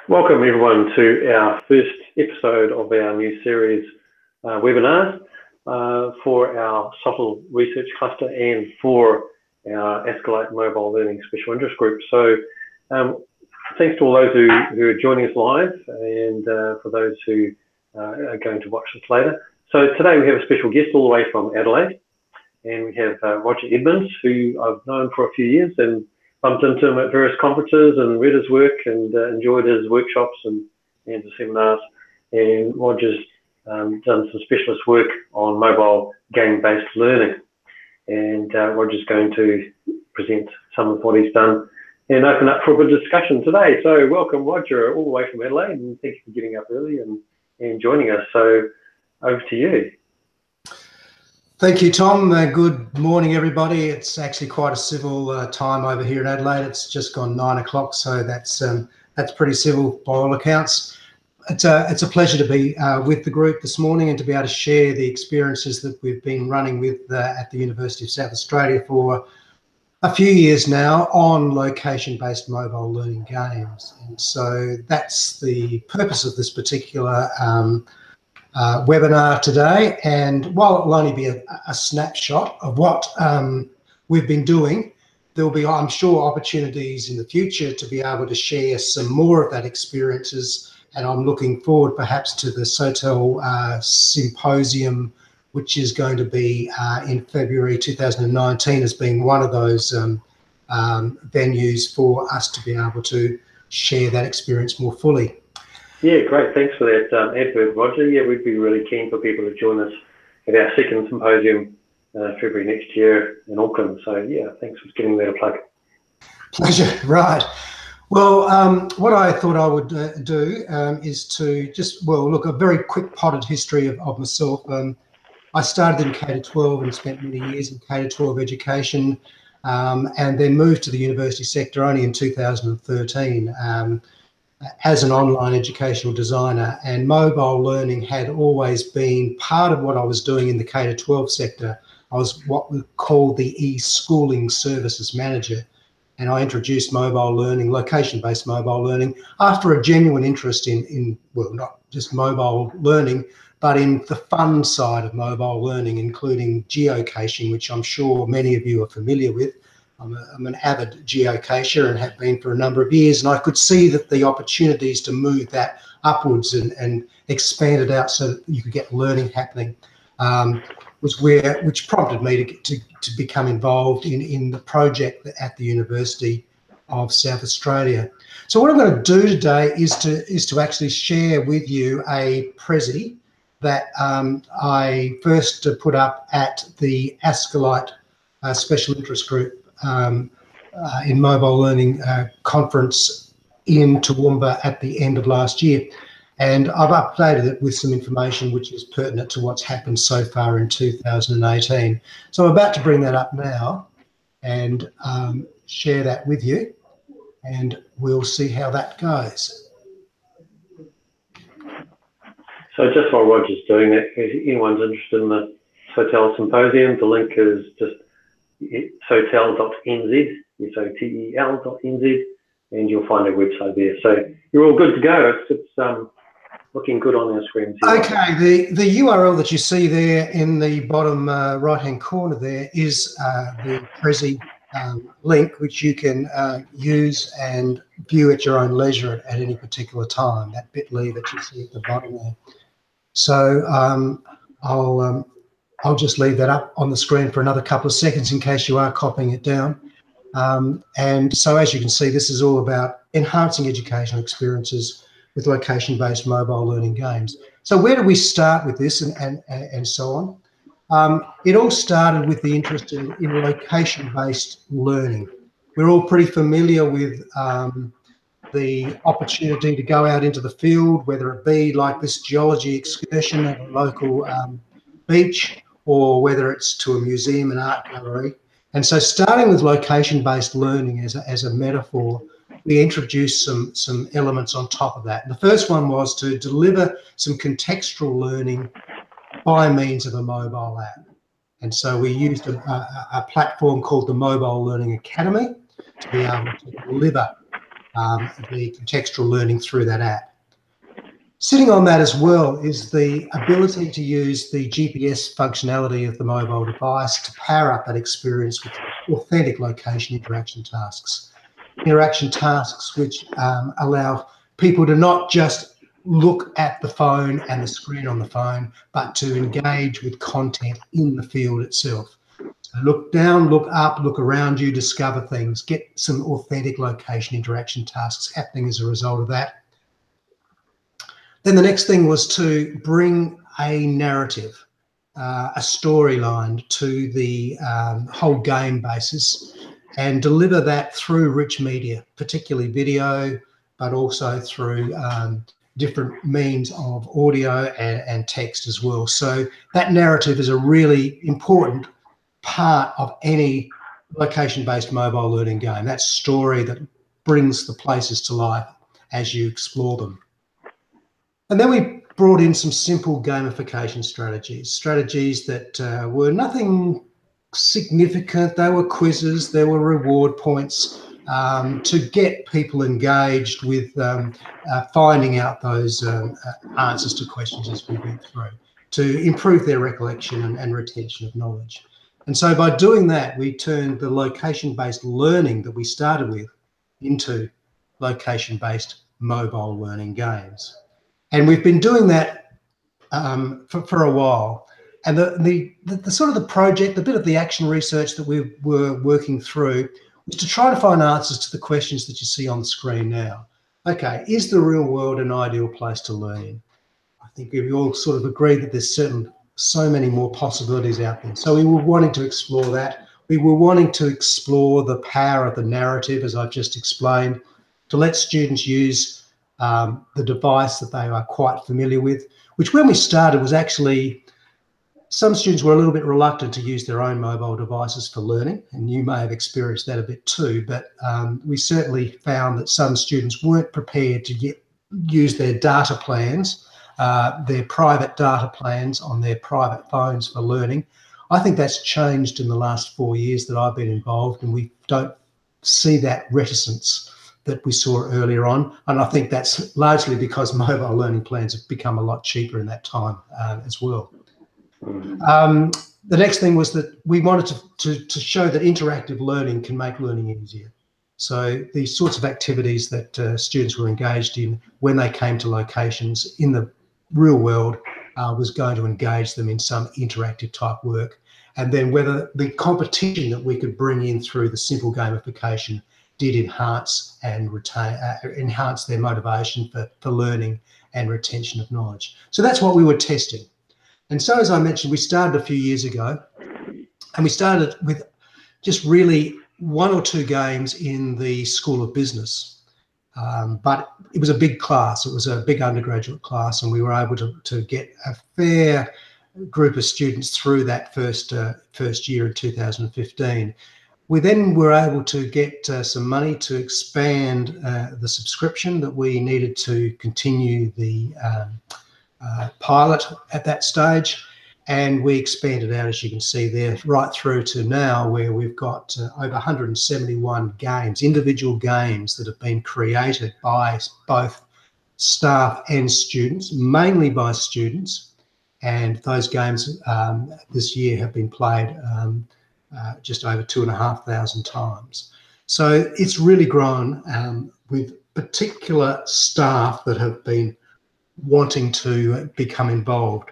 Welcome everyone to our first episode of our new series webinars for our SoTEL research cluster and for our ASCILITE mobile learning special interest group. So thanks to all those who are joining us live and for those who are going to watch this later. So today we have a special guest all the way from Adelaide, and we have Roger Edmonds, who I've known for a few years and bumped into him at various conferences and read his work and enjoyed his workshops and the seminars. And Roger's done some specialist work on mobile game-based learning. And Roger's going to present some of what he's done and open up for a bit of discussion today. So welcome, Roger, all the way from Adelaide, and thank you for getting up early and joining us. So over to you. Thank you, Tom. Good morning, everybody. It's actually quite a civil time over here in Adelaide. It's just gone 9 o'clock, so that's pretty civil by all accounts. It's a pleasure to be with the group this morning and to be able to share the experiences that we've been running with at the University of South Australia for a few years now on location-based mobile learning games. And so that's the purpose of this particular webinar today. And while it will only be a snapshot of what we've been doing, there will be, I'm sure, opportunities in the future to be able to share some more of that experiences. And I'm looking forward perhaps to the SoTEL Symposium, which is going to be in February 2019, as being one of those venues for us to be able to share that experience more fully. Yeah, great. Thanks for that advert, Roger. Yeah, we'd be really keen for people to join us at our second symposium February next year in Auckland. So yeah, thanks for giving that a plug. Pleasure. Right. Well, what I thought I would do is to just, look, a very quick potted history of myself. I started in K-12 and spent many years in K-12 education, and then moved to the university sector only in 2013. As an online educational designer, and mobile learning had always been part of what I was doing in the K-12 sector. I was what we call the e-schooling services manager, and I introduced mobile learning, location-based mobile learning, after a genuine interest in not just mobile learning, but in the fun side of mobile learning, including geocaching, which I'm sure many of you are familiar with. I'm an avid geocacher and have been for a number of years, and I could see that the opportunities to move that upwards and expand it out so that you could get learning happening which prompted me to become involved in the project at the University of South Australia. So what I'm going to do today is to actually share with you a Prezi that I first put up at the ASCILITE Special Interest Group in mobile learning conference in Toowoomba at the end of last year. And I've updated it with some information which is pertinent to what's happened so far in 2018. So I'm about to bring that up now and share that with you, and we'll see how that goes. So just while Roger's doing that, if anyone's interested in the SoTEL Symposium, the link is just SoTEL.NZ, SoTEL.NZ, and you'll find our website there. So you're all good to go. It's looking good on our screen. Okay, the URL that you see there in the bottom right-hand corner there is the Prezi link, which you can use and view at your own leisure at any particular time, that bit.ly that you see at the bottom there. So I'll just leave that up on the screen for another couple of seconds in case you are copying it down. And so as you can see, this is all about enhancing educational experiences with location-based mobile learning games. So where do we start with this and so on? It all started with the interest in location-based learning. We're all pretty familiar with the opportunity to go out into the field, whether it be like this geology excursion at a local beach, or whether it's to a museum and art gallery. And so starting with location-based learning as a metaphor, we introduced some elements on top of that. And the first one was to deliver some contextual learning by means of a mobile app. And so we used a platform called the Mobile Learning Academy to be able to deliver the contextual learning through that app. Sitting on that as well is the ability to use the GPS functionality of the mobile device to power up that experience with authentic location interaction tasks. Interaction tasks which allow people to not just look at the phone and the screen on the phone, but to engage with content in the field itself. So look down, look up, look around you, discover things, get some authentic location interaction tasks happening as a result of that. Then the next thing was to bring a narrative, a storyline to the whole game basis and deliver that through rich media, particularly video, but also through different means of audio and text as well. So that narrative is a really important part of any location-based mobile learning game, that story that brings the places to life as you explore them. And then we brought in some simple gamification strategies that were nothing significant. They were quizzes, there were reward points to get people engaged with finding out those answers to questions as we went through, to improve their recollection and retention of knowledge. And so by doing that, we turned the location-based learning that we started with into location-based mobile learning games. And we've been doing that for a while. And the sort of the project, the bit of the action research that we were working through was to try to find answers to the questions that you see on the screen now. Okay, is the real world an ideal place to learn in? I think we all sort of agree that there's so many more possibilities out there. So we were wanting to explore that. We were wanting to explore the power of the narrative, as I've just explained, to let students use the device that they are quite familiar with, which when we started was actually, some students were a little bit reluctant to use their own mobile devices for learning, and you may have experienced that a bit too, but we certainly found that some students weren't prepared to use their data plans, their private data plans on their private phones for learning. I think that's changed in the last 4 years that I've been involved, and we don't see that reticence that we saw earlier on. And I think that's largely because mobile learning plans have become a lot cheaper in that time as well. The next thing was that we wanted to show that interactive learning can make learning easier. So these sorts of activities that students were engaged in when they came to locations in the real world was going to engage them in some interactive type work. And then whether the competition that we could bring in through the simple gamification did enhance and enhance their motivation for learning and retention of knowledge. So that's what we were testing. And so, as I mentioned, we started a few years ago, and we started with just really 1 or 2 games in the School of Business. But it was a big class. It was a big undergraduate class, and we were able to get a fair group of students through that first year in 2015. We then were able to get some money to expand the subscription that we needed to continue the pilot at that stage, and we expanded out, as you can see there, right through to now where we've got over 171 games, individual games that have been created by both staff and students, mainly by students, and those games this year have been played just over 2,500 times. So it's really grown with particular staff that have been wanting to become involved.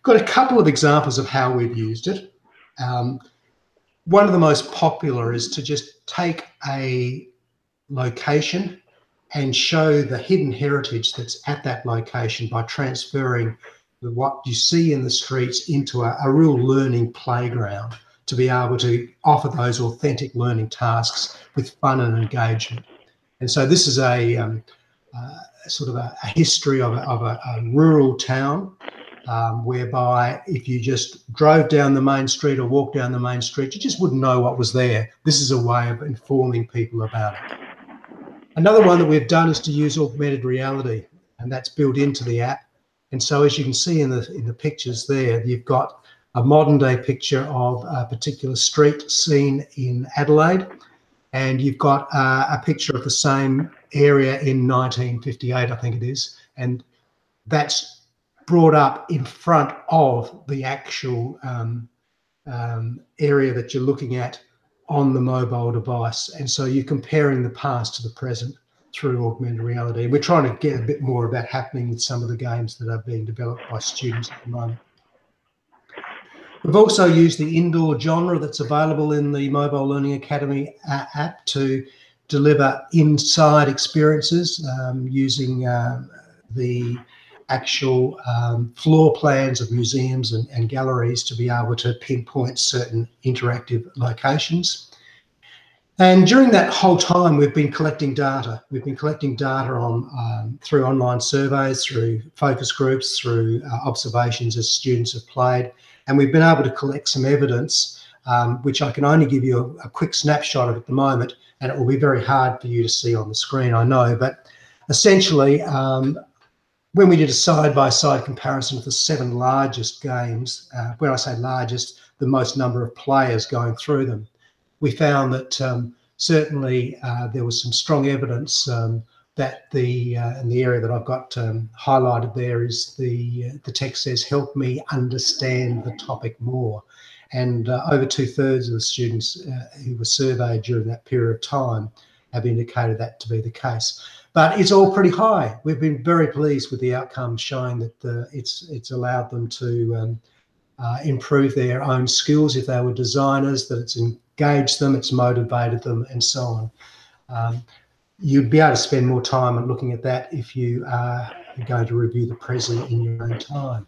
Got a couple of examples of how we've used it. One of the most popular is to just take a location and show the hidden heritage that's at that location by transferring what you see in the streets into a real learning playground, to be able to offer those authentic learning tasks with fun and engagement. And so this is a sort of a history of a rural town whereby if you just drove down the main street or walked down the main street, you just wouldn't know what was there. This is a way of informing people about it. Another one that we've done is to use augmented reality, and that's built into the app. And so as you can see in the pictures there, you've got a modern day picture of a particular street scene in Adelaide. and you've got a picture of the same area in 1958, I think it is, and that's brought up in front of the actual area that you're looking at on the mobile device. And so you're comparing the past to the present through augmented reality. We're trying to get a bit more of that happening with some of the games that are being developed by students at the moment. We've also used the indoor genre that's available in the Mobile Learning Academy app to deliver inside experiences using the actual floor plans of museums and galleries to be able to pinpoint certain interactive locations. And during that whole time, we've been collecting data. We've been collecting data on through online surveys, through focus groups, through observations as students have played. And we've been able to collect some evidence, which I can only give you a quick snapshot of at the moment, and it will be very hard for you to see on the screen, I know. But essentially, when we did a side-by-side comparison of the 7 largest games, when I say largest, the most number of players going through them, we found that certainly there was some strong evidence that in the area that I've got highlighted there is the text says, "Help me understand the topic more." And over 2/3 of the students who were surveyed during that period of time have indicated that to be the case. But it's all pretty high. We've been very pleased with the outcomes, showing that it's allowed them to improve their own skills if they were designers, that it's engaged them, it's motivated them, and so on. You'd be able to spend more time on looking at that if you are going to review the Prezi in your own time.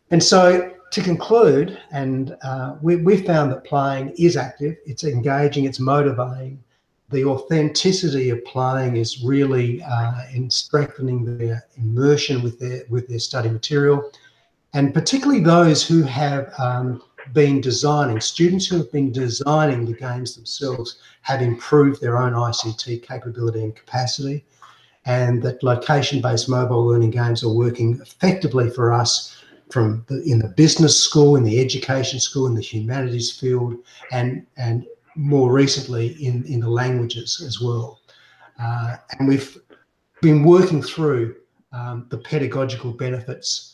And so to conclude, and we found that playing is active, it's engaging, it's motivating. The authenticity of playing is really in strengthening their immersion with their study material, and particularly those who have been designing, students who have been designing the games themselves have improved their own ICT capability and capacity, and that location-based mobile learning games are working effectively for us in the business school, in the education school, in the humanities field, and more recently in the languages as well. And we've been working through the pedagogical benefits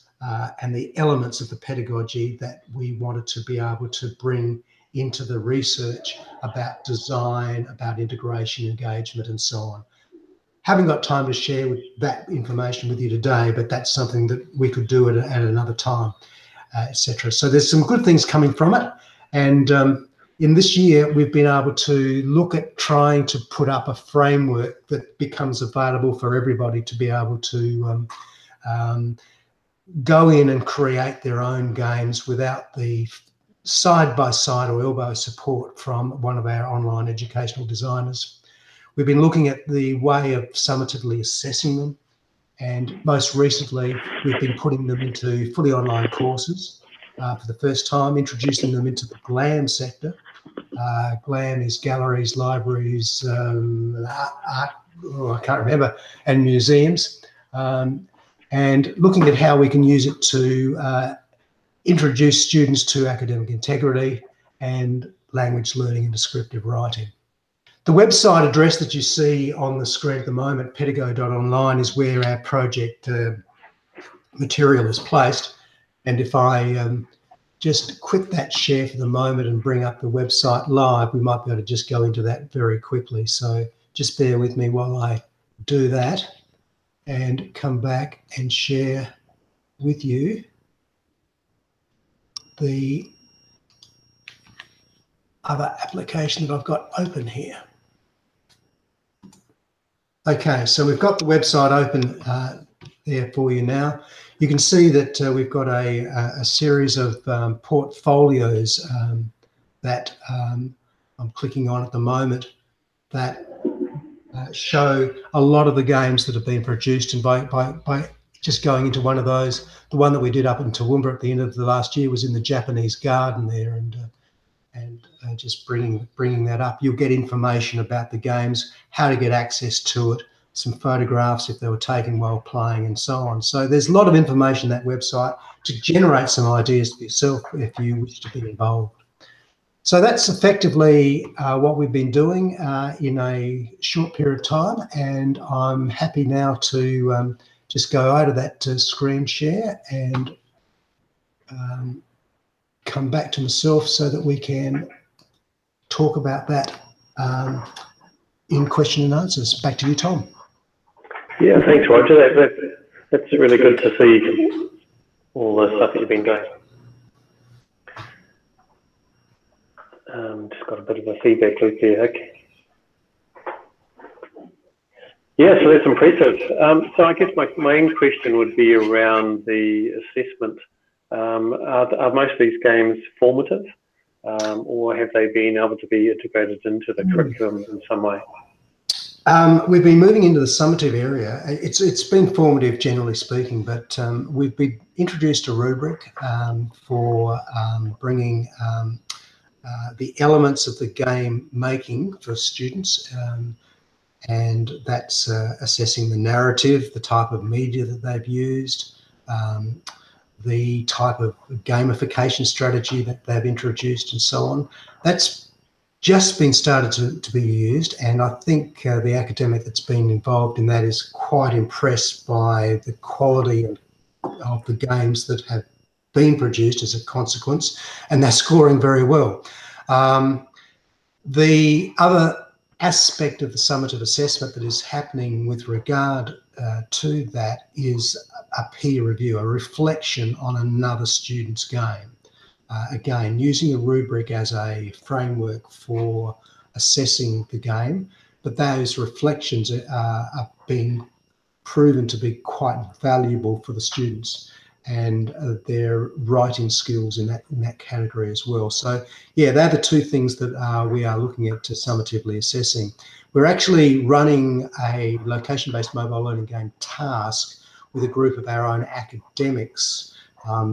and the elements of the pedagogy that we wanted to be able to bring into the research about design, about integration, engagement, and so on. Haven't got time to share that information with you today, but that's something that we could do at another time, etc. So there's some good things coming from it. And in this year, we've been able to look at trying to put up a framework that becomes available for everybody to be able to go in and create their own games without the side-by-side or elbow support from one of our online educational designers. We've been looking at the way of summatively assessing them, and most recently, we've been putting them into fully online courses for the first time, introducing them into the GLAM sector. GLAM is galleries, libraries, art, I can't remember, and museums, and looking at how we can use it to introduce students to academic integrity and language learning and descriptive writing. The website address that you see on the screen at the moment, pedago.online, is where our project material is placed. And if I just quit that share for the moment and bring up the website live, we might be able to just go into that very quickly. So just bear with me while I do that and come back and share with you the other application that I've got open here. Okay, so we've got the website open there for you now. You can see that we've got a series of portfolios that I'm clicking on at the moment that show a lot of the games that have been produced. And by just going into one of those, the one that we did up in Toowoomba at the end of the last year was in the Japanese garden there, and just bringing that up, you'll get information about the games, how to get access to it, some photographs if they were taken while playing, and so on. So there's a lot of information on that website to generate some ideas for yourself if you wish to be involved. So that's effectively what we've been doing in a short period of time, and I'm happy now to just go out of that screen share and come back to myself so that we can talk about that in question and answers. Back to you, Tom. Yeah, thanks, Roger. That's really good to see all the stuff that you've been doing. Just got a bit of a feedback loop there. Okay. Yeah, so that's impressive. So I guess my main question would be around the assessment. Are most of these games formative, or have they been able to be integrated into the curriculum in some way? We've been moving into the summative area. It's been formative, generally speaking, but we've been introduced a rubric for bringing the elements of the game making for students, and that's assessing the narrative, the type of media that they've used, the type of gamification strategy that they've introduced, and so on. That's just been started to be used, and I think the academic that's been involved in that is quite impressed by the quality of the games that have been produced as a consequence, and they're scoring very well. The other aspect of the summative assessment that is happening with regard to that is a peer review, a reflection on another student's game. Again, using a rubric as a framework for assessing the game, but those reflections are being proven to be quite valuable for the students and their writing skills in that category as well. So yeah, they're the two things that we are looking at to summatively assessing. We're actually running a location-based mobile learning game task with a group of our own academics,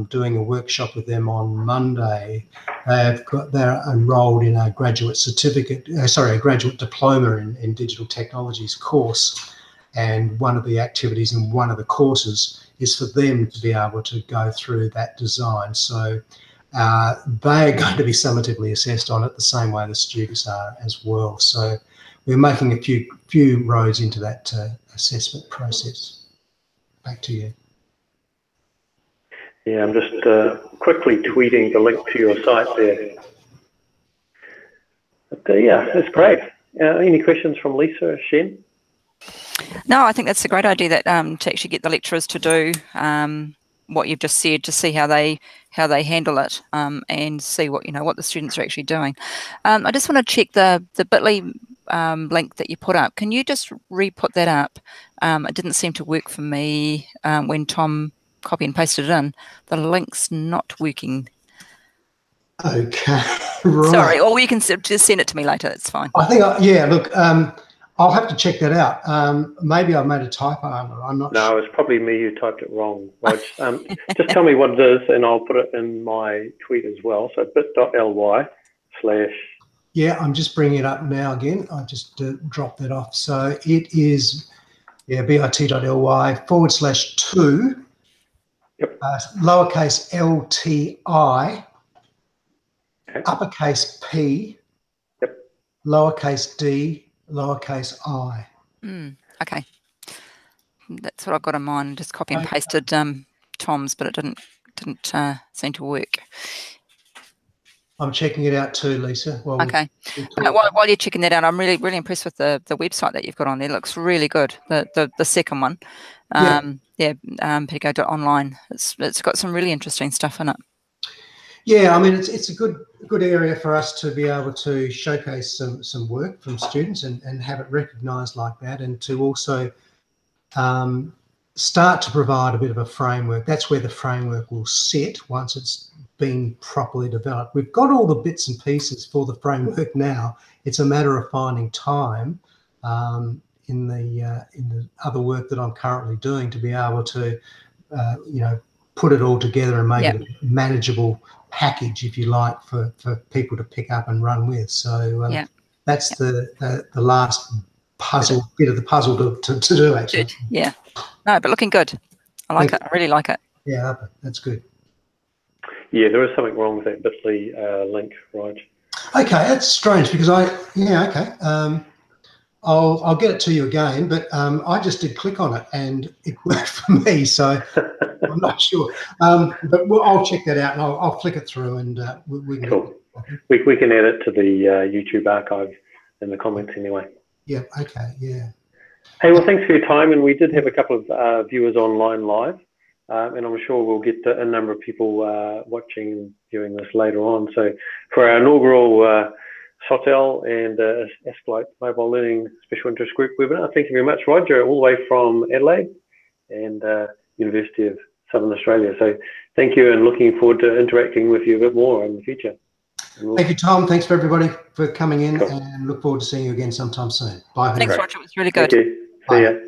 doing a workshop with them on Monday. They're enrolled in a graduate certificate, a graduate diploma in digital technologies course. And one of the activities in one of the courses is for them to be able to go through that design. So they are going to be summatively assessed on it the same way the students are as well. So we're making a few roads into that assessment process. Back to you. Yeah, I'm just quickly tweeting the link to your site there. But, yeah, that's great. Any questions from Lisa or Shen? No, I think that's a great idea that to actually get the lecturers to do what you've just said, to see how they handle it, and see what the students are actually doing. I just want to check the bit.ly link that you put up. Can you just re-put that up? It didn't seem to work for me when Tom copy and pasted it in. The link's not working. Okay, right. Sorry, or you can just send it to me later. It's fine. I think, yeah. Look, I'll have to check that out. Maybe I've made a typo. I'm not sure. No, it's probably me who typed it wrong, Rog. Just tell me what it is, and I'll put it in my tweet as well. So bit.ly/. Yeah, I'm just bringing it up now again. I just dropped that off. So it is, yeah, bit.ly/2. Yep. Lowercase LTI, Okay. uppercase P, yep. lowercase d, lowercase I. Okay, that's what I've got in mind. Just copy and pasted Tom's, but it didn't seem to work. I'm checking it out too, Lisa. Okay. While you're checking that out, I'm really impressed with the website that you've got on there. It looks really good. The second one, Pedagogo.online. It's got some really interesting stuff in it. Yeah, I mean it's a good area for us to be able to showcase some work from students and have it recognised like that, and to also start to provide a bit of a framework. That's where the framework will sit once it's been properly developed. We've got all the bits and pieces for the framework now. It's a matter of finding time in the other work that I'm currently doing to be able to put it all together and make it a manageable package, if you like, for people to pick up and run with. So that's the last bit of the puzzle to do, actually. Good. Yeah. No, but looking good. I like it. I really like it. Yeah, that's good. Yeah, there is something wrong with that bit.ly link, Rog. Okay, that's strange because I'll get it to you again, but I just did click on it and it worked for me, so I'm not sure. But I'll check that out and I'll flick it through and we can. Cool. We can add it to the YouTube archive in the comments anyway. Yeah. Okay. Yeah. Hey, well, thanks for your time, and we did have a couple of viewers online live, and I'm sure we'll get a number of people watching and viewing this later on. So for our inaugural SoTEL and ASCILITE Mobile Learning Special Interest Group webinar, thank you very much, Roger, all the way from Adelaide and University of Southern Australia. So thank you, and looking forward to interacting with you a bit more in the future. Thank you, Tom. Thanks for everybody for coming in, and look forward to seeing you again sometime soon. Bye. Thanks, Roger. It was really good. Thank you. See ya.